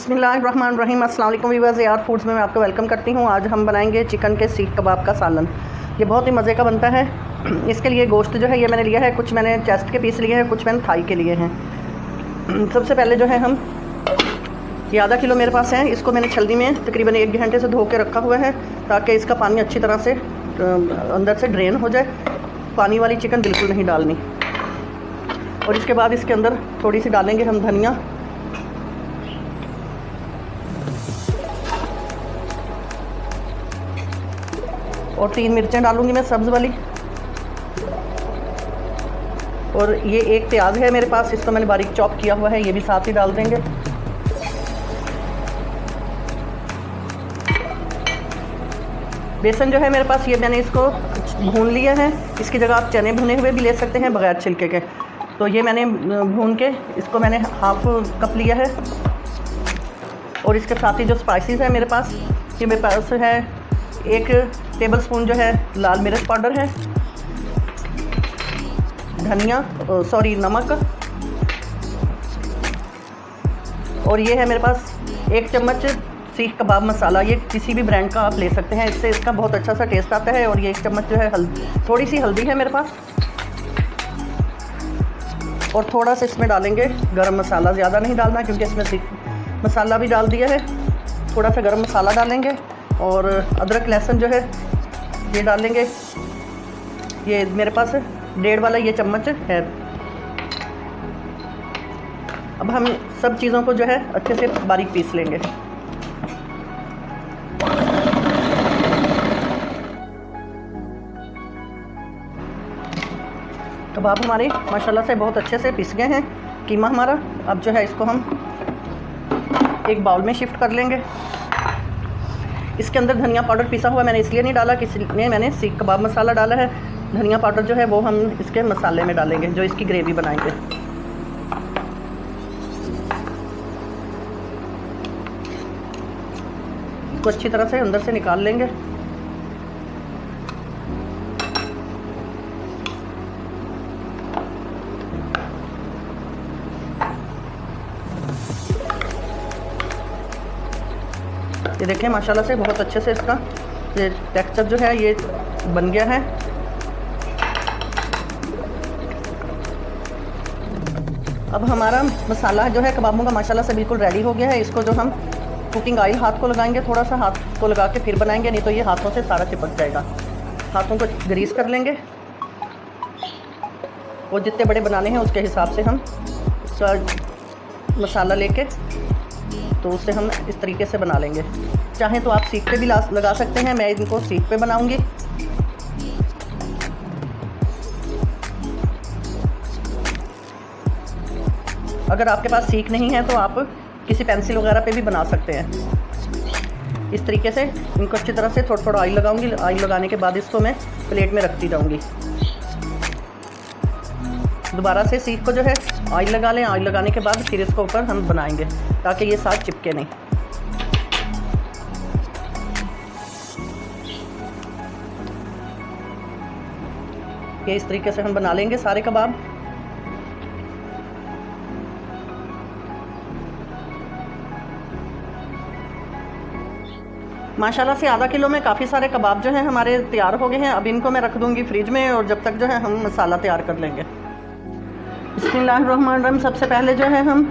बिस्मिल्लाहिर्रहमानिर्रहीम। अस्सलाम वालेकुम व्यूअर्स, यार फूड्स में मैं आपको वेलकम करती हूँ। आज हम बनाएंगे चिकन के सीख कबाब का सालन। ये बहुत ही मज़े का बनता है। इसके लिए गोश्त जो है ये मैंने लिया है, कुछ मैंने चेस्ट के पीस लिए हैं, कुछ मैंने थाई के लिए हैं। सबसे पहले जो है हम ये आधा किलो मेरे पास है, इसको मैंने छलनी में तकरीबन 1 घंटे से धो के रखा हुआ है ताकि इसका पानी अच्छी तरह से अंदर से ड्रेन हो जाए। पानी वाली चिकन बिल्कुल नहीं डालनी। और इसके बाद इसके अंदर थोड़ी सी डालेंगे हम धनिया, और 3 मिर्चें डालूंगी मैं सब्ज़ वाली, और ये 1 प्याज है मेरे पास, इसको मैंने बारीक चॉप किया हुआ है, ये भी साथ ही डाल देंगे। बेसन जो है मेरे पास ये मैंने इसको भून लिया है। इसकी जगह आप चने भुने हुए भी ले सकते हैं बगैर छिलके के। तो ये मैंने भून के इसको मैंने हाफ कप लिया है। और इसके साथ ही जो स्पाइसेस है मेरे पास, ये मेरे पास है 1 टेबलस्पून जो है लाल मिर्च पाउडर है, नमक, और ये है मेरे पास 1 चम्मच सीख कबाब मसाला। ये किसी भी ब्रांड का आप ले सकते हैं, इससे इसका बहुत अच्छा सा टेस्ट आता है। और ये 1 चम्मच जो है थोड़ी सी हल्दी है मेरे पास, और थोड़ा सा इसमें डालेंगे गरम मसाला। ज़्यादा नहीं डालना क्योंकि इसमें सीख मसाला भी डाल दिया है। थोड़ा सा गरम मसाला डालेंगे, और अदरक लहसुन जो है ये डालेंगे। ये मेरे पास 1.5 वाला ये चम्मच है। अब हम सब चीज़ों को जो है अच्छे से बारीक पीस लेंगे। कबाब हमारे माशाल्लाह से बहुत अच्छे से पिस गए हैं। कीमा हमारा अब जो है इसको हम एक बाउल में शिफ्ट कर लेंगे। इसके अंदर धनिया पाउडर पिसा हुआ मैंने इसलिए नहीं डाला कि इसलिए मैंने सीख कबाब मसाला डाला है। धनिया पाउडर जो है वो हम इसके मसाले में डालेंगे जो इसकी ग्रेवी बनाएंगे। इसको अच्छी तरह से अंदर से निकाल लेंगे। ये देखें माशाल्लाह से बहुत अच्छे से इसका ये टेक्सचर जो है ये बन गया है। अब हमारा मसाला जो है कबाबों का माशाल्लाह से बिल्कुल रेडी हो गया है। इसको जो हम कुकिंग ऑयल हाथ को लगाएंगे, थोड़ा सा हाथ को लगा के फिर बनाएंगे, नहीं तो ये हाथों से सारा चिपक जाएगा। हाथों को ग्रीस कर लेंगे, वो जितने बड़े बनाने हैं उसके हिसाब से हम इसका मसाला लेके तो उससे हम इस तरीके से बना लेंगे। चाहें तो आप सीख पे भी लगा सकते हैं, मैं इनको सीख पे बनाऊंगी। अगर आपके पास सीख नहीं है तो आप किसी पेंसिल वगैरह पे भी बना सकते हैं। इस तरीके से इनको अच्छी तरह से थोड़ा थोड़ा ऑयल लगाऊंगी। ऑयल लगाने के बाद इसको मैं प्लेट में रखती जाऊंगी। दोबारा से सीख को जो है ऑयल लगा लें। ऑयल लगाने के बाद फिर इसको ऊपर हम बनाएंगे ताकि ये साथ चिपके नहीं। ये इस तरीके से हम बना लेंगे सारे कबाब। माशाल्लाह से आधा किलो में काफ़ी सारे कबाब जो हैं हमारे तैयार हो गए हैं। अब इनको मैं रख दूंगी फ्रिज में, और जब तक जो है हम मसाला तैयार कर लेंगे। बिस्मिल्लाहिर्रहमानिर्रहीम। सबसे पहले जो है हम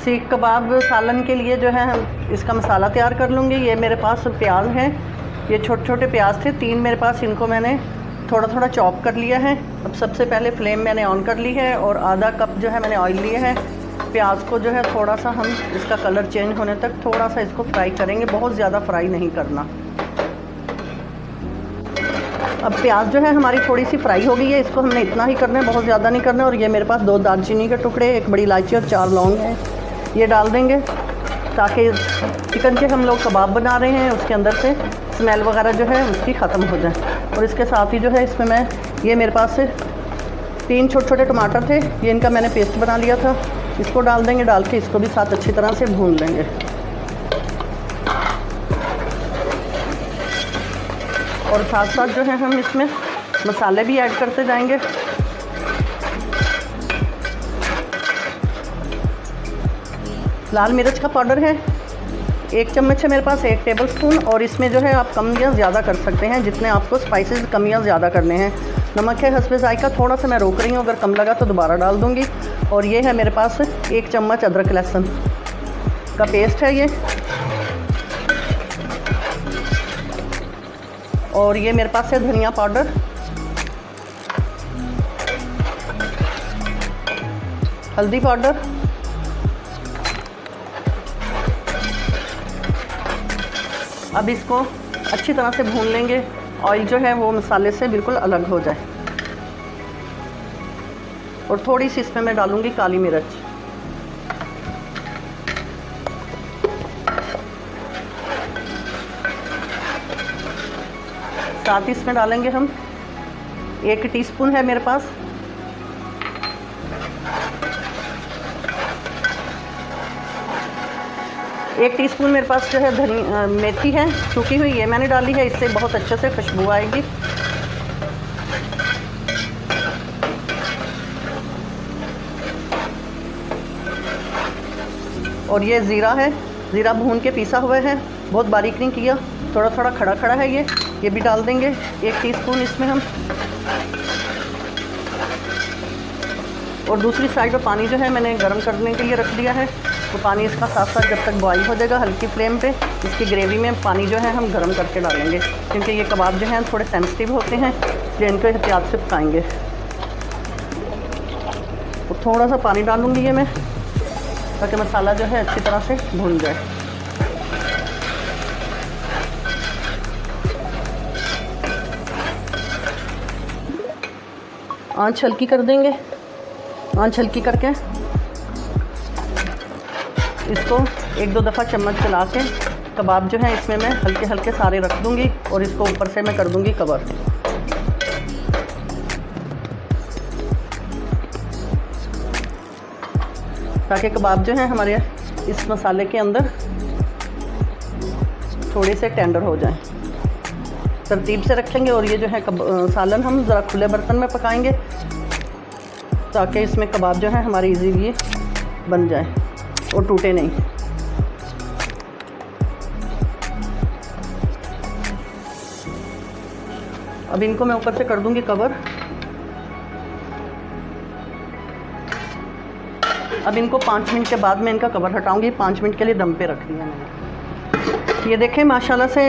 सीख कबाब सालन के लिए जो है हम इसका मसाला तैयार कर लूँगी। ये मेरे पास प्याज हैं, ये छोटे छोटे प्याज थे 3 मेरे पास, इनको मैंने थोड़ा थोड़ा चॉप कर लिया है। अब सबसे पहले फ्लेम मैंने ऑन कर ली है, और आधा कप जो है मैंने ऑयल लिया है। प्याज को जो है थोड़ा सा हम इसका कलर चेंज होने तक थोड़ा सा इसको फ्राई करेंगे, बहुत ज़्यादा फ्राई नहीं करना। अब प्याज जो है हमारी थोड़ी सी फ्राई हो गई है, इसको हमने इतना ही करना है, बहुत ज़्यादा नहीं करना। और ये मेरे पास 2 दालचीनी के टुकड़े, 1 बड़ी इलायची और 4 लौंग हैं, ये डाल देंगे ताकि चिकन के हम लोग कबाब बना रहे हैं उसके अंदर से स्मेल वगैरह जो है उसकी ख़त्म हो जाए। और इसके साथ ही जो है इसमें मैं ये मेरे पास से 3 छोटे छोटे टमाटर थे, ये इनका मैंने पेस्ट बना लिया था, इसको डाल देंगे। डाल के इसको भी साथ अच्छी तरह से भून लेंगे। और साथ साथ जो है हम इसमें मसाले भी ऐड करते जाएंगे। लाल मिर्च का पाउडर है 1 चम्मच है मेरे पास, 1 टेबलस्पून। और इसमें जो है आप कम या ज़्यादा कर सकते हैं जितने आपको स्पाइसेस कम या ज़्यादा करने हैं। नमक है हस्बे ज़ायका, थोड़ा सा मैं रोक रही हूँ, अगर कम लगा तो दोबारा डाल दूँगी। और ये है मेरे पास 1 चम्मच अदरक लहसुन का पेस्ट है ये। और ये मेरे पास है धनिया पाउडर, हल्दी पाउडर, अब इसको अच्छी तरह से भून लेंगे। ऑयल जो है वो मसाले से बिल्कुल अलग हो जाए। और थोड़ी सी इसमें मैं डालूंगी काली मिर्च। साथ ही इसमें डालेंगे हम 1 टीस्पून है मेरे पास 1 टीस्पून मेरे पास जो है मेथी है सूखी हुई, ये मैंने डाली है, इससे बहुत अच्छे से खुशबू आएगी। और ये ज़ीरा है, ज़ीरा भून के पीसा हुआ है, बहुत बारीक नहीं किया, थोड़ा थोड़ा खड़ा खड़ा है ये भी डाल देंगे 1 टीस्पून इसमें हम। और दूसरी साइड पर पानी जो है मैंने गर्म करने के लिए रख दिया है, तो पानी इसका साथ साथ जब तक बॉईल हो जाएगा हल्की फ्लेम पे, इसकी ग्रेवी में पानी जो है हम गर्म करके डालेंगे, क्योंकि ये कबाब जो हैं थोड़े सेंसिटिव होते हैं, जो इनको एहतियात से पकाएंगे। तो थोड़ा सा पानी डालूँगी ये मैं, ताकि मसाला जो है अच्छी तरह से भून जाए। आंच हल्की कर देंगे, आंच हल्की करके इसको 1-2 दफ़ा चम्मच चला के कबाब जो है इसमें मैं हल्के हल्के सारे रख दूंगी और इसको ऊपर से मैं कर दूंगी कवर। ताकि कबाब जो है हमारे इस मसाले के अंदर थोड़े से टेंडर हो जाएं। तरतीब से रखेंगे। और ये जो है सालन हम ज़रा खुले बर्तन में पकाएंगे, ताकि इसमें कबाब जो है हमारे इजीली बन जाए और टूटे नहीं। अब इनको मैं ऊपर से कर दूंगी कवर। अब इनको 5 मिनट के बाद मैं इनका कवर हटाऊंगी। 5 मिनट के लिए दम पे रख दिया मैंने। ये देखें माशाल्लाह से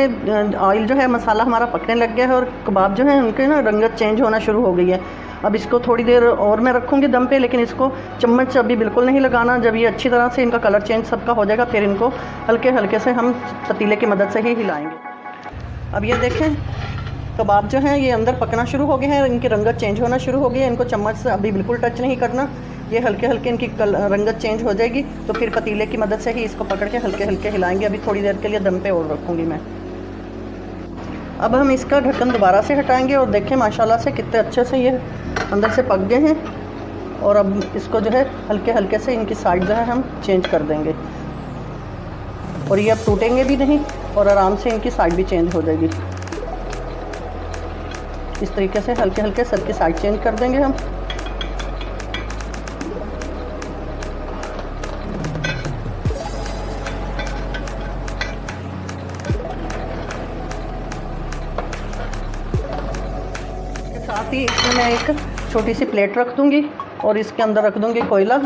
ऑयल जो है मसाला हमारा पकने लग गया है और कबाब जो है उनके ना रंगत चेंज होना शुरू हो गई है। अब इसको थोड़ी देर और मैं रखूँगी दम पे, लेकिन इसको चम्मच अभी बिल्कुल नहीं लगाना। जब ये अच्छी तरह से इनका कलर चेंज सबका हो जाएगा, फिर इनको हल्के हल्के से हम पतीले की मदद से ही हिलाएंगे। अब ये देखें कबाब जो हैं ये अंदर पकना शुरू हो गए हैं, इनकी रंगत चेंज होना शुरू हो गई है। इनको चम्मच से अभी बिल्कुल टच नहीं करना, ये हल्के हल्के इनकी रंगत चेंज हो जाएगी, तो फिर पतीले की मदद से ही इसको पकड़ के हल्के हल्के हिलाएंगे। अभी थोड़ी देर के लिए दम पे और रखूँगी मैं। अब हम इसका ढक्कन दोबारा से हटाएंगे और देखें माशाल्लाह से कितने अच्छे से ये अंदर से पक गए हैं। और अब इसको जो है हल्के हल्के से इनकी साइड जो है हम चेंज कर देंगे, और ये अब टूटेंगे भी नहीं और आराम से इनकी साइड भी चेंज हो जाएगी। इस तरीके से हल्के हल्के सबकी साइड चेंज कर देंगे हम। साथ ही इसमें मैं एक छोटी सी प्लेट रख दूंगी और इसके अंदर रख दूंगी कोयला,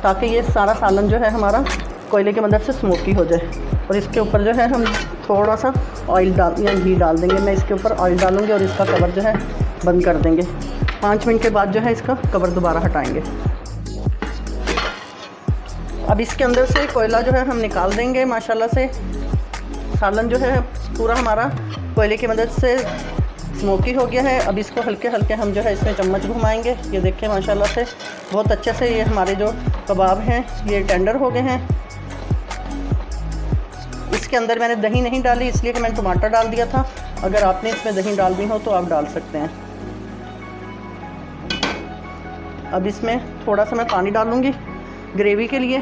ताकि ये सारा सालन जो है हमारा कोयले की मदद से स्मोकी हो जाए। और इसके ऊपर जो है हम थोड़ा सा ऑयल डाल या घी डाल देंगे। मैं इसके ऊपर ऑयल डालूंगी और इसका कवर जो है बंद कर देंगे। 5 मिनट के बाद जो है इसका कवर दोबारा हटाएंगे। अब इसके अंदर से कोयला जो है हम निकाल देंगे। माशाल्लाह से सालन जो है पूरा हमारा कोयले की मदद से स्मोकी हो गया है। अब इसको हल्के हल्के हम जो है इसमें चम्मच घुमाएंगे। ये देखें माशाल्लाह से बहुत अच्छे से ये हमारे जो कबाब हैं ये टेंडर हो गए हैं। इसके अंदर मैंने दही नहीं डाली, इसलिए कि मैंने टमाटर डाल दिया था। अगर आपने इसमें दही डालनी हो तो आप डाल सकते हैं। अब इसमें थोड़ा सा मैं पानी डालूँगी ग्रेवी के लिए।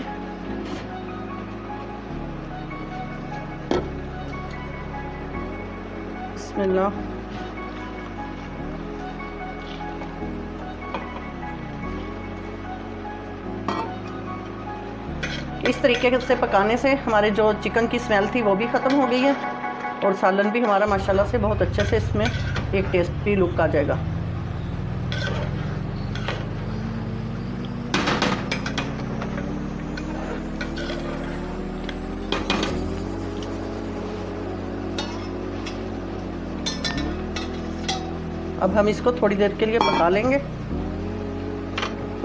बिस्मिल्लाह। इस तरीके से पकाने से हमारे जो चिकन की स्मेल थी वो भी ख़त्म हो गई है और सालन भी हमारा माशाल्लाह से बहुत अच्छे से इसमें एक टेस्टी लुक आ जाएगा। अब हम इसको थोड़ी देर के लिए पका लेंगे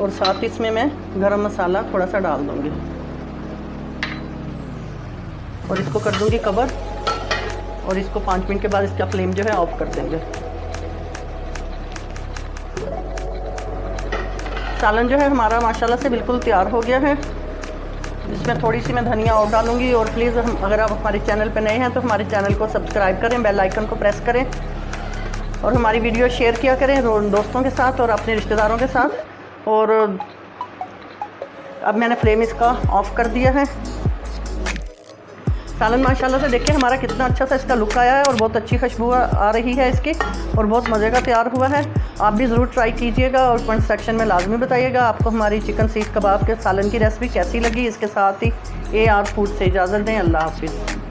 और साथ इसमें मैं गरम मसाला थोड़ा सा डाल दूंगी और इसको कर दूंगी कवर और इसको 5 मिनट के बाद इसका फ्लेम जो है ऑफ कर देंगे। सालन जो है हमारा माशाल्लाह से बिल्कुल तैयार हो गया है। इसमें थोड़ी सी मैं धनिया और डालूंगी और प्लीज़ अगर आप हमारे चैनल पर नए हैं तो हमारे चैनल को सब्सक्राइब करें, बेल आइकन को प्रेस करें और हमारी वीडियो शेयर किया करें दोस्तों के साथ और अपने रिश्तेदारों के साथ। और अब मैंने फ्लेम इसका ऑफ़ कर दिया है। सालन माशाल्लाह से देखिए हमारा कितना अच्छा सा इसका लुक आया है और बहुत अच्छी खुशबू आ रही है इसकी और बहुत मज़े का तैयार हुआ है। आप भी ज़रूर ट्राई कीजिएगा और कमेंट सेक्शन में लाजमी बताइएगा आपको हमारी चिकन सीख कबाब के सालन की रेसिपी कैसी लगी। इसके साथ ही AR फूड से इजाज़त दें। अल्लाह हाफिज़।